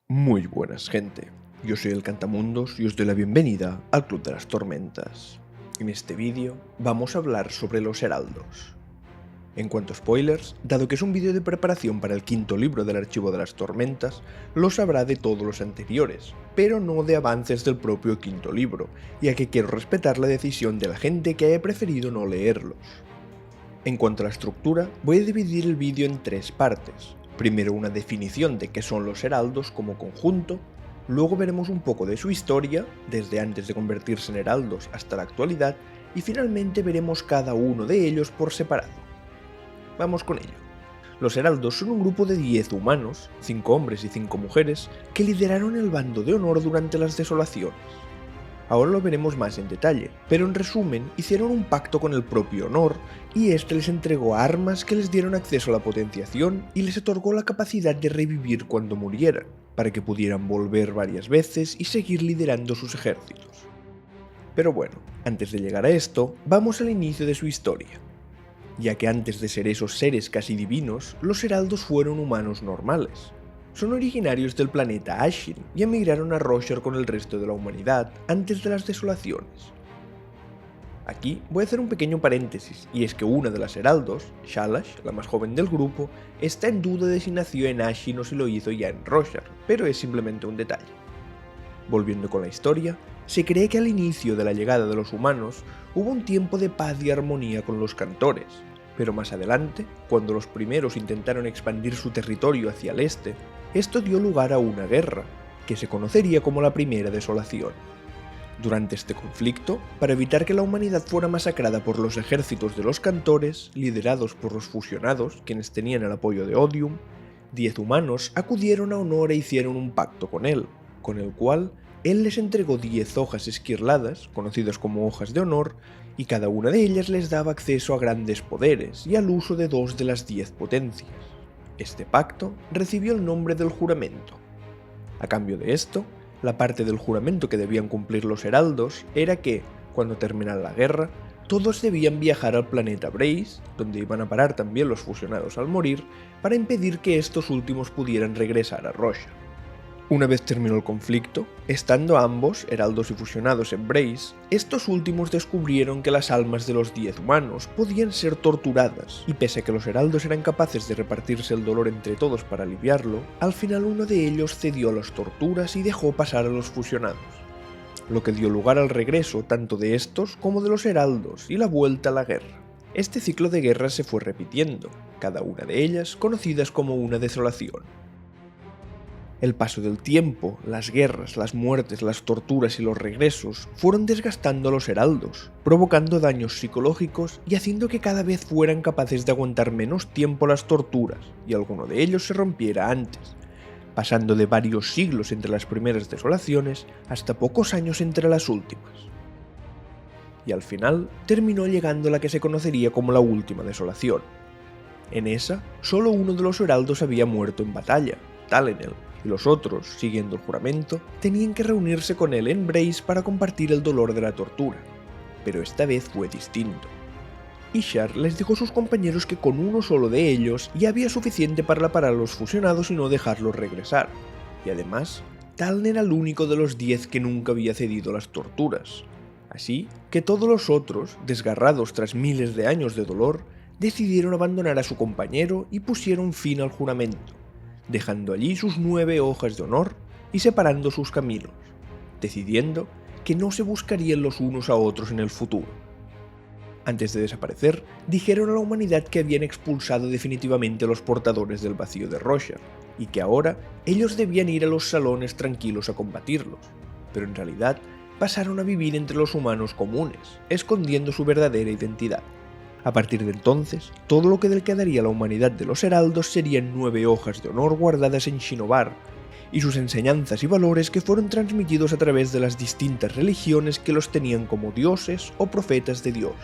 Muy buenas, gente. Yo soy el Cantamundos y os doy la bienvenida al Club de las Tormentas. En este vídeo vamos a hablar sobre los heraldos. En cuanto a spoilers, dado que es un vídeo de preparación para el quinto libro del Archivo de las Tormentas, lo sabrá de todos los anteriores, pero no de avances del propio quinto libro, ya que quiero respetar la decisión de la gente que haya preferido no leerlos. En cuanto a la estructura, voy a dividir el vídeo en tres partes. Primero una definición de qué son los heraldos como conjunto, luego veremos un poco de su historia, desde antes de convertirse en heraldos hasta la actualidad, y finalmente veremos cada uno de ellos por separado. Vamos con ello. Los heraldos son un grupo de 10 humanos, 5 hombres y 5 mujeres, que lideraron el bando de honor durante las desolaciones. Ahora lo veremos más en detalle, pero en resumen hicieron un pacto con el propio Honor y este les entregó armas que les dieron acceso a la potenciación y les otorgó la capacidad de revivir cuando murieran, para que pudieran volver varias veces y seguir liderando sus ejércitos. Pero bueno, antes de llegar a esto, vamos al inicio de su historia. Ya que antes de ser esos seres casi divinos, los heraldos fueron humanos normales. Son originarios del planeta Ashin y emigraron a Roshar con el resto de la humanidad antes de las desolaciones. Aquí voy a hacer un pequeño paréntesis, y es que una de las heraldos, Shalash, la más joven del grupo, está en duda de si nació en Ashin o si lo hizo ya en Roshar, pero es simplemente un detalle. Volviendo con la historia, se cree que al inicio de la llegada de los humanos hubo un tiempo de paz y armonía con los cantores, pero más adelante, cuando los primeros intentaron expandir su territorio hacia el este, esto dio lugar a una guerra, que se conocería como la Primera Desolación. Durante este conflicto, para evitar que la humanidad fuera masacrada por los ejércitos de los cantores, liderados por los fusionados, quienes tenían el apoyo de Odium, 10 humanos acudieron a Honor e hicieron un pacto con él, con el cual él les entregó 10 hojas esquirladas, conocidas como hojas de honor, y cada una de ellas les daba acceso a grandes poderes y al uso de 2 de las 10 potencias. Este pacto recibió el nombre del juramento. A cambio de esto, la parte del juramento que debían cumplir los heraldos era que, cuando terminara la guerra, todos debían viajar al planeta Brace, donde iban a parar también los fusionados al morir, para impedir que estos últimos pudieran regresar a Roshar. Una vez terminó el conflicto, estando ambos, heraldos y fusionados en Brace, estos últimos descubrieron que las almas de los 10 humanos podían ser torturadas, y pese a que los heraldos eran capaces de repartirse el dolor entre todos para aliviarlo, al final uno de ellos cedió a las torturas y dejó pasar a los fusionados, lo que dio lugar al regreso tanto de estos como de los heraldos y la vuelta a la guerra. Este ciclo de guerras se fue repitiendo, cada una de ellas conocidas como una desolación. El paso del tiempo, las guerras, las muertes, las torturas y los regresos fueron desgastando a los heraldos, provocando daños psicológicos y haciendo que cada vez fueran capaces de aguantar menos tiempo las torturas, y alguno de ellos se rompiera antes, pasando de varios siglos entre las primeras desolaciones hasta pocos años entre las últimas. Y al final terminó llegando la que se conocería como la última desolación. En esa, solo uno de los heraldos había muerto en batalla, Talenel, y los otros, siguiendo el juramento, tenían que reunirse con él en Brace para compartir el dolor de la tortura. Pero esta vez fue distinto. Ishar les dijo a sus compañeros que con uno solo de ellos ya había suficiente para parar a los fusionados y no dejarlos regresar. Y además, Taln era el único de los 10 que nunca había cedido a las torturas. Así que todos los otros, desgarrados tras miles de años de dolor, decidieron abandonar a su compañero y pusieron fin al juramento, dejando allí sus 9 hojas de honor y separando sus caminos, decidiendo que no se buscarían los unos a otros en el futuro. Antes de desaparecer, dijeron a la humanidad que habían expulsado definitivamente a los portadores del vacío de Roshar, y que ahora ellos debían ir a los salones tranquilos a combatirlos, pero en realidad pasaron a vivir entre los humanos comunes, escondiendo su verdadera identidad. A partir de entonces, todo lo que le quedaría a la humanidad de los heraldos serían 9 hojas de honor guardadas en Shinobar, y sus enseñanzas y valores que fueron transmitidos a través de las distintas religiones que los tenían como dioses o profetas de Dios.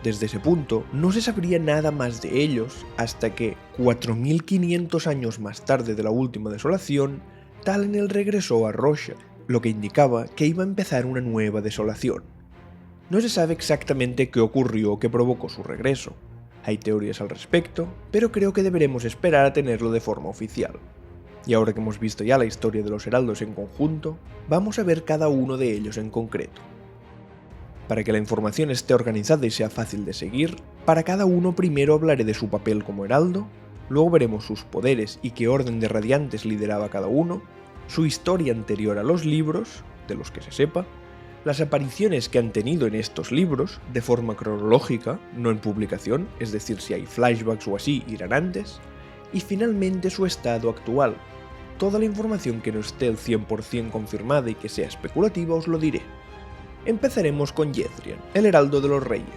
Desde ese punto, no se sabría nada más de ellos hasta que, 4500 años más tarde de la última desolación, Talenel regresó a Roshar, lo que indicaba que iba a empezar una nueva desolación. No se sabe exactamente qué ocurrió o qué provocó su regreso. Hay teorías al respecto, pero creo que deberemos esperar a tenerlo de forma oficial. Y ahora que hemos visto ya la historia de los heraldos en conjunto, vamos a ver cada uno de ellos en concreto. Para que la información esté organizada y sea fácil de seguir, para cada uno primero hablaré de su papel como heraldo, luego veremos sus poderes y qué orden de radiantes lideraba cada uno, su historia anterior a los libros, de los que se sepa, las apariciones que han tenido en estos libros, de forma cronológica, no en publicación, es decir, si hay flashbacks o así irán antes, y finalmente su estado actual. Toda la información que no esté al 100% confirmada y que sea especulativa os lo diré. Empezaremos con Jethrian, el heraldo de los reyes.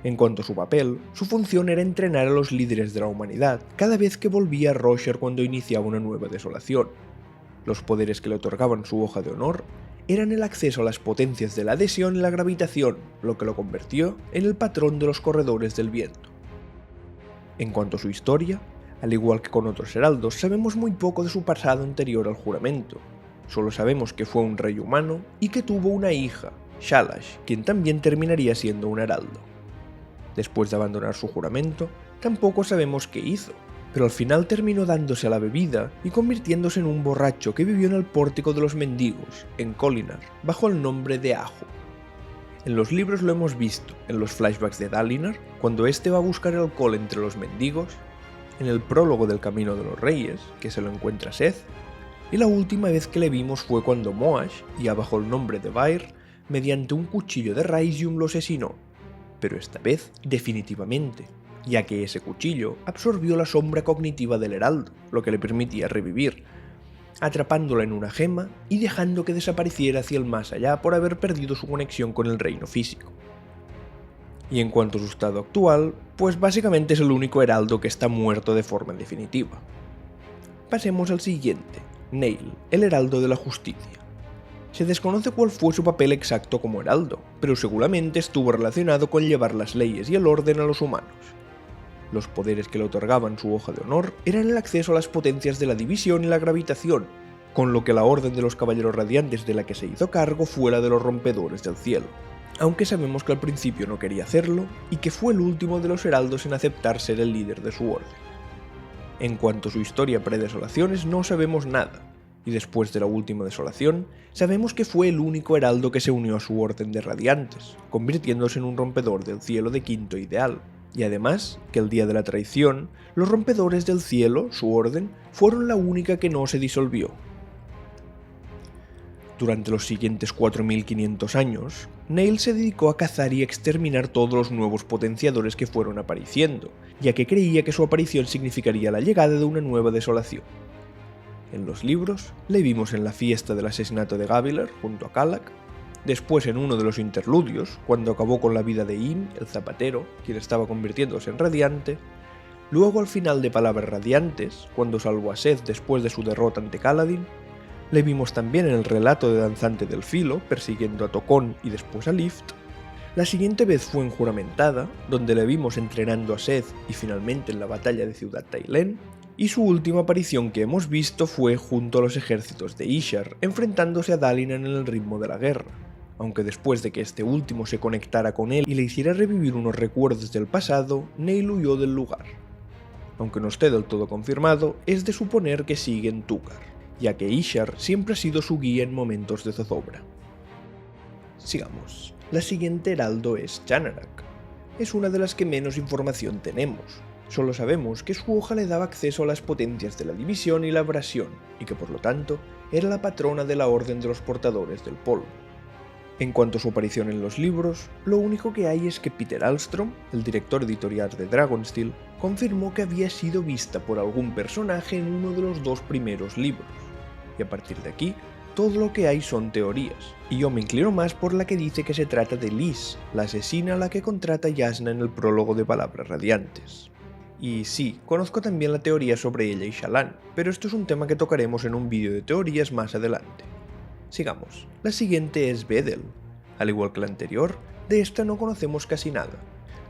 En cuanto a su papel, su función era entrenar a los líderes de la humanidad cada vez que volvía a Roshar cuando iniciaba una nueva desolación. Los poderes que le otorgaban su hoja de honor eran el acceso a las potencias de la adhesión y la gravitación, lo que lo convirtió en el patrón de los corredores del viento. En cuanto a su historia, al igual que con otros heraldos, sabemos muy poco de su pasado anterior al juramento. Solo sabemos que fue un rey humano y que tuvo una hija, Shalash, quien también terminaría siendo un heraldo. Después de abandonar su juramento, tampoco sabemos qué hizo, pero al final terminó dándose a la bebida y convirtiéndose en un borracho que vivió en el pórtico de los mendigos, en Kholinar, bajo el nombre de Ajo. En los libros lo hemos visto, en los flashbacks de Dalinar, cuando este va a buscar el alcohol entre los mendigos, en el prólogo del Camino de los Reyes, que se lo encuentra Seth, y la última vez que le vimos fue cuando Moash, ya bajo el nombre de Vair, mediante un cuchillo de Raisium lo asesinó, pero esta vez definitivamente, ya que ese cuchillo absorbió la sombra cognitiva del heraldo, lo que le permitía revivir, atrapándola en una gema y dejando que desapareciera hacia el más allá por haber perdido su conexión con el reino físico. Y en cuanto a su estado actual, pues básicamente es el único heraldo que está muerto de forma definitiva. Pasemos al siguiente, Neil, el heraldo de la justicia. Se desconoce cuál fue su papel exacto como heraldo, pero seguramente estuvo relacionado con llevar las leyes y el orden a los humanos. Los poderes que le otorgaban su hoja de honor eran el acceso a las potencias de la división y la gravitación, con lo que la orden de los caballeros radiantes de la que se hizo cargo fue la de los rompedores del cielo, aunque sabemos que al principio no quería hacerlo y que fue el último de los heraldos en aceptar ser el líder de su orden. En cuanto a su historia pre-desolaciones no sabemos nada, y después de la última desolación, sabemos que fue el único heraldo que se unió a su orden de radiantes, convirtiéndose en un rompedor del cielo de quinto ideal, y además que el día de la traición, los rompedores del cielo, su orden, fueron la única que no se disolvió. Durante los siguientes 4500 años, Neil se dedicó a cazar y exterminar todos los nuevos potenciadores que fueron apareciendo, ya que creía que su aparición significaría la llegada de una nueva desolación. En los libros, le vimos en la fiesta del asesinato de Gavilar junto a Kallak, después en uno de los interludios, cuando acabó con la vida de Im, el zapatero, quien estaba convirtiéndose en radiante, luego al final de Palabras Radiantes, cuando salvó a Seth después de su derrota ante Kaladin, le vimos también en el relato de Danzante del Filo, persiguiendo a Tokon y después a Lift. La siguiente vez fue en Juramentada, donde le vimos entrenando a Seth y finalmente en la batalla de Ciudad Tailen, y su última aparición que hemos visto fue junto a los ejércitos de Ishar, enfrentándose a Dalinar en el ritmo de la guerra, aunque después de que este último se conectara con él y le hiciera revivir unos recuerdos del pasado, Neil huyó del lugar. Aunque no esté del todo confirmado, es de suponer que sigue en Túcar, ya que Ishar siempre ha sido su guía en momentos de zozobra. Sigamos. La siguiente heraldo es Chanarak. Es una de las que menos información tenemos. Solo sabemos que su hoja le daba acceso a las potencias de la división y la abrasión, y que por lo tanto era la patrona de la Orden de los Portadores del Polvo. En cuanto a su aparición en los libros, lo único que hay es que Peter Alstrom, el director editorial de Dragonsteel, confirmó que había sido vista por algún personaje en uno de los dos primeros libros, y a partir de aquí, todo lo que hay son teorías, y yo me inclino más por la que dice que se trata de Liz, la asesina a la que contrata Jasnah en el prólogo de Palabras Radiantes. Y sí, conozco también la teoría sobre ella y Shallan, pero esto es un tema que tocaremos en un vídeo de teorías más adelante. Sigamos. La siguiente es Bedel. Al igual que la anterior, de esta no conocemos casi nada.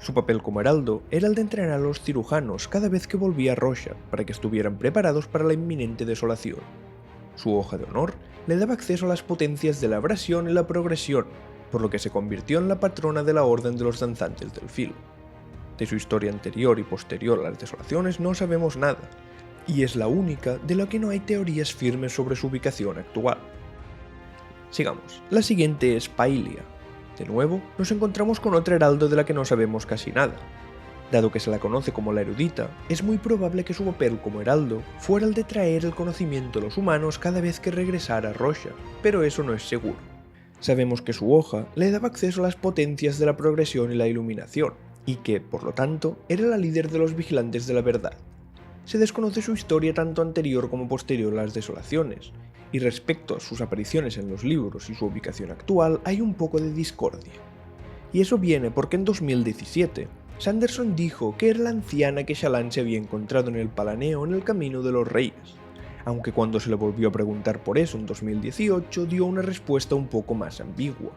Su papel como heraldo era el de entrenar a los cirujanos cada vez que volvía a Roshar para que estuvieran preparados para la inminente desolación. Su hoja de honor le daba acceso a las potencias de la abrasión y la progresión, por lo que se convirtió en la patrona de la Orden de los Danzantes del Filo. De su historia anterior y posterior a las desolaciones no sabemos nada, y es la única de la que no hay teorías firmes sobre su ubicación actual. Sigamos, la siguiente es Paelia. De nuevo, nos encontramos con otra heraldo de la que no sabemos casi nada. Dado que se la conoce como la erudita, es muy probable que su papel como heraldo fuera el de traer el conocimiento a los humanos cada vez que regresara a Roshar, pero eso no es seguro. Sabemos que su hoja le daba acceso a las potencias de la progresión y la iluminación, y que, por lo tanto, era la líder de los vigilantes de la verdad. Se desconoce su historia tanto anterior como posterior a las desolaciones, y respecto a sus apariciones en los libros y su ubicación actual hay un poco de discordia. Y eso viene porque en 2017, Sanderson dijo que era la anciana que Shallan se había encontrado en el Palaneo en el Camino de los Reyes, aunque cuando se le volvió a preguntar por eso en 2018 dio una respuesta un poco más ambigua,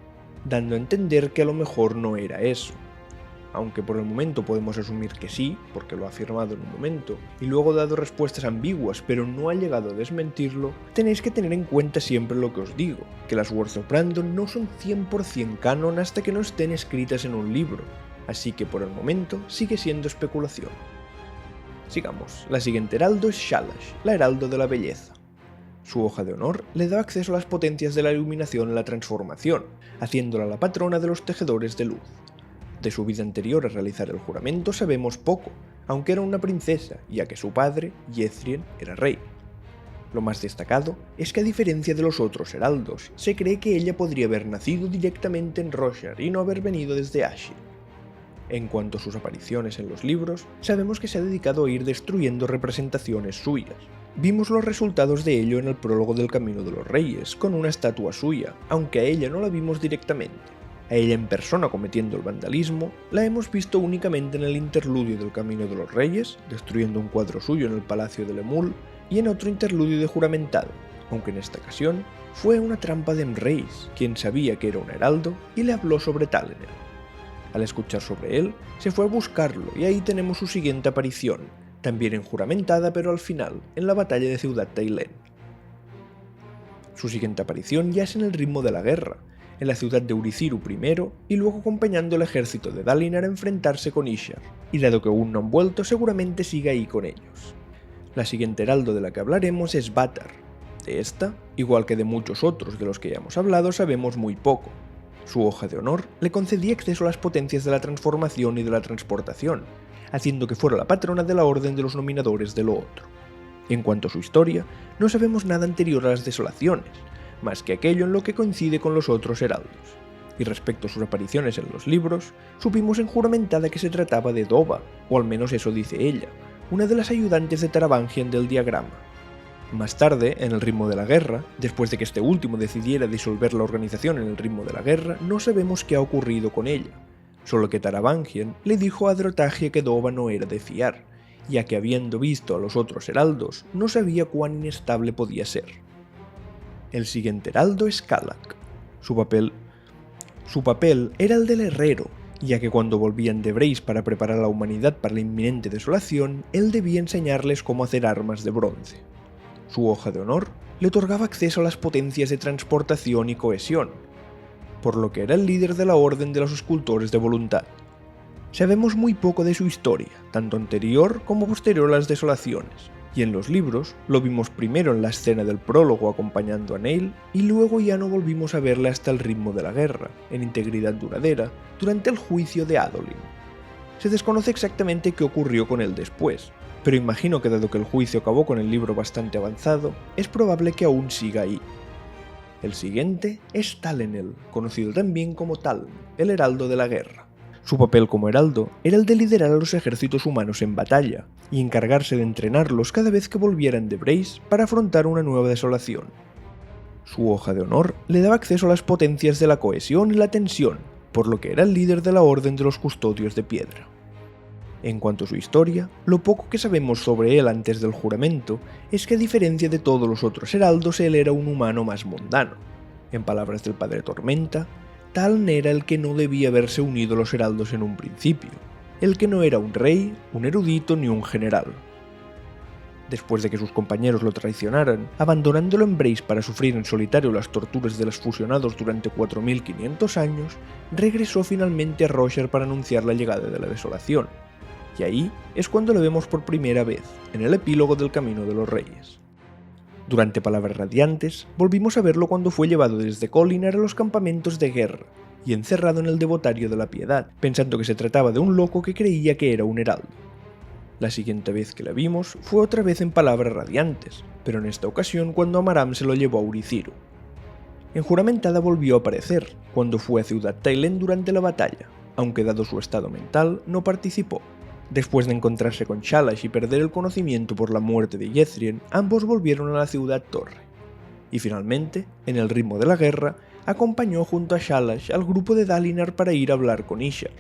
dando a entender que a lo mejor no era eso. Aunque por el momento podemos asumir que sí, porque lo ha afirmado en un momento, y luego ha dado respuestas ambiguas pero no ha llegado a desmentirlo, tenéis que tener en cuenta siempre lo que os digo, que las Words of Brandon no son 100% canon hasta que no estén escritas en un libro, así que por el momento sigue siendo especulación. Sigamos, la siguiente heraldo es Shalash, la heraldo de la belleza. Su hoja de honor le da acceso a las potencias de la iluminación y la transformación, haciéndola la patrona de los tejedores de luz. De su vida anterior a realizar el juramento sabemos poco, aunque era una princesa, ya que su padre, Yethrien, era rey. Lo más destacado es que a diferencia de los otros heraldos, se cree que ella podría haber nacido directamente en Roshar y no haber venido desde Ashir. En cuanto a sus apariciones en los libros, sabemos que se ha dedicado a ir destruyendo representaciones suyas. Vimos los resultados de ello en el prólogo del Camino de los Reyes, con una estatua suya, aunque a ella no la vimos directamente. A ella en persona cometiendo el vandalismo, la hemos visto únicamente en el interludio del Camino de los Reyes, destruyendo un cuadro suyo en el Palacio de Lemul, y en otro interludio de juramentado, aunque en esta ocasión fue una trampa de Emrys, quien sabía que era un heraldo y le habló sobre Talenel. Al escuchar sobre él, se fue a buscarlo y ahí tenemos su siguiente aparición, también en juramentada pero al final, en la batalla de Ciudad Tailen. Su siguiente aparición ya es en el ritmo de la guerra, en la ciudad de Uriciru primero y luego acompañando al ejército de Dalinar a enfrentarse con Ishar, y dado que aún no han vuelto seguramente sigue ahí con ellos. La siguiente heraldo de la que hablaremos es Vatar. De esta, igual que de muchos otros de los que ya hemos hablado, sabemos muy poco. Su hoja de honor le concedía acceso a las potencias de la transformación y de la transportación, haciendo que fuera la patrona de la Orden de los Nominadores de lo Otro. En cuanto a su historia, no sabemos nada anterior a las desolaciones, más que aquello en lo que coincide con los otros heraldos. Y respecto a sus apariciones en los libros, supimos en juramentada que se trataba de Dova, o al menos eso dice ella, una de las ayudantes de Taravangian del diagrama. Más tarde, en el ritmo de la guerra, después de que este último decidiera disolver la organización en el ritmo de la guerra, no sabemos qué ha ocurrido con ella, solo que Taravangian le dijo a Drotagia que Dova no era de fiar, ya que habiendo visto a los otros heraldos, no sabía cuán inestable podía ser. El siguiente heraldo es Kallak. Su papel era el del herrero, ya que cuando volvían de Brace para preparar a la humanidad para la inminente desolación, él debía enseñarles cómo hacer armas de bronce. Su hoja de honor le otorgaba acceso a las potencias de transportación y cohesión, por lo que era el líder de la Orden de los Escultores de Voluntad. Sabemos muy poco de su historia, tanto anterior como posterior a las desolaciones, y en los libros lo vimos primero en la escena del prólogo acompañando a Neil, y luego ya no volvimos a verle hasta el ritmo de la guerra, en integridad duradera, durante el juicio de Adolin. Se desconoce exactamente qué ocurrió con él después, pero imagino que dado que el juicio acabó con el libro bastante avanzado, es probable que aún siga ahí. El siguiente es Talenel, conocido también como Taln, el heraldo de la guerra. Su papel como heraldo era el de liderar a los ejércitos humanos en batalla, y encargarse de entrenarlos cada vez que volvieran de Brace para afrontar una nueva desolación. Su hoja de honor le daba acceso a las potencias de la cohesión y la tensión, por lo que era el líder de la Orden de los Custodios de Piedra. En cuanto a su historia, lo poco que sabemos sobre él antes del juramento es que a diferencia de todos los otros heraldos él era un humano más mundano. En palabras del Padre Tormenta, Taln era el que no debía haberse unido a los heraldos en un principio, el que no era un rey, un erudito ni un general. Después de que sus compañeros lo traicionaran, abandonándolo en Brace para sufrir en solitario las torturas de los fusionados durante 4500 años, regresó finalmente a Roshar para anunciar la llegada de la desolación. y ahí es cuando lo vemos por primera vez, en el epílogo del Camino de los Reyes. Durante Palabras Radiantes, volvimos a verlo cuando fue llevado desde Kholinar a los campamentos de guerra y encerrado en el Devotario de la Piedad, pensando que se trataba de un loco que creía que era un heraldo. La siguiente vez que la vimos fue otra vez en Palabras Radiantes, pero en esta ocasión cuando Amaram se lo llevó a Uriciru. En Juramentada volvió a aparecer, cuando fue a Ciudad Tailén durante la batalla, aunque dado su estado mental no participó. Después de encontrarse con Shalash y perder el conocimiento por la muerte de Yethrien, ambos volvieron a la Ciudad Torre. Y finalmente, en el ritmo de la guerra, acompañó junto a Shalash al grupo de Dalinar para ir a hablar con Ishar,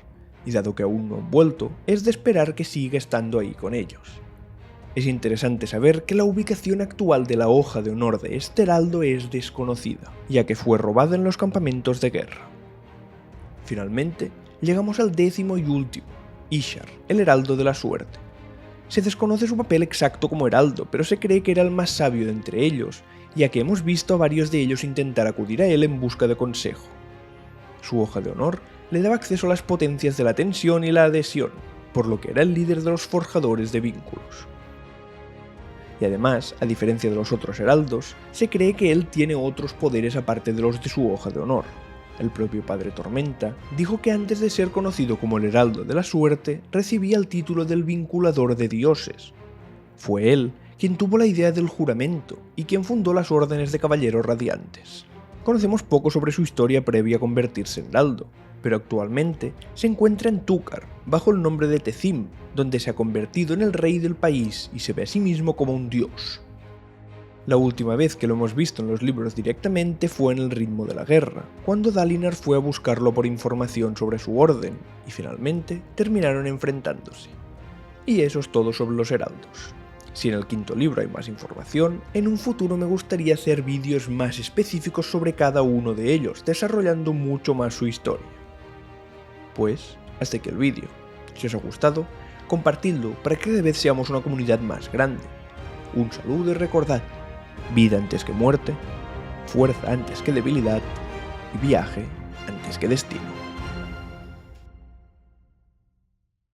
y dado que aún no han vuelto, es de esperar que siga estando ahí con ellos. Es interesante saber que la ubicación actual de la hoja de honor de este heraldo es desconocida, ya que fue robada en los campamentos de guerra. Finalmente, llegamos al 10º y último, Ishar, el heraldo de la suerte. Se desconoce su papel exacto como heraldo, pero se cree que era el más sabio de entre ellos, ya que hemos visto a varios de ellos intentar acudir a él en busca de consejo. Su hoja de honor le daba acceso a las potencias de la tensión y la adhesión, por lo que era el líder de los forjadores de vínculos. Y además, a diferencia de los otros heraldos, se cree que él tiene otros poderes aparte de los de su hoja de honor. El propio Padre Tormenta dijo que antes de ser conocido como el Heraldo de la Suerte, recibía el título del Vinculador de Dioses. Fue él quien tuvo la idea del juramento y quien fundó las órdenes de Caballeros Radiantes. Conocemos poco sobre su historia previa a convertirse en heraldo, pero actualmente se encuentra en Túcar, bajo el nombre de Tezim, donde se ha convertido en el rey del país y se ve a sí mismo como un dios. La última vez que lo hemos visto en los libros directamente fue en el ritmo de la guerra, cuando Dalinar fue a buscarlo por información sobre su orden, y finalmente terminaron enfrentándose. Y eso es todo sobre los heraldos. Si en el 5º libro hay más información, en un futuro me gustaría hacer vídeos más específicos sobre cada uno de ellos, desarrollando mucho más su historia. Pues, hasta aquí el vídeo. Si os ha gustado, compartidlo para que cada vez seamos una comunidad más grande. Un saludo y recordad: vida antes que muerte, fuerza antes que debilidad y viaje antes que destino.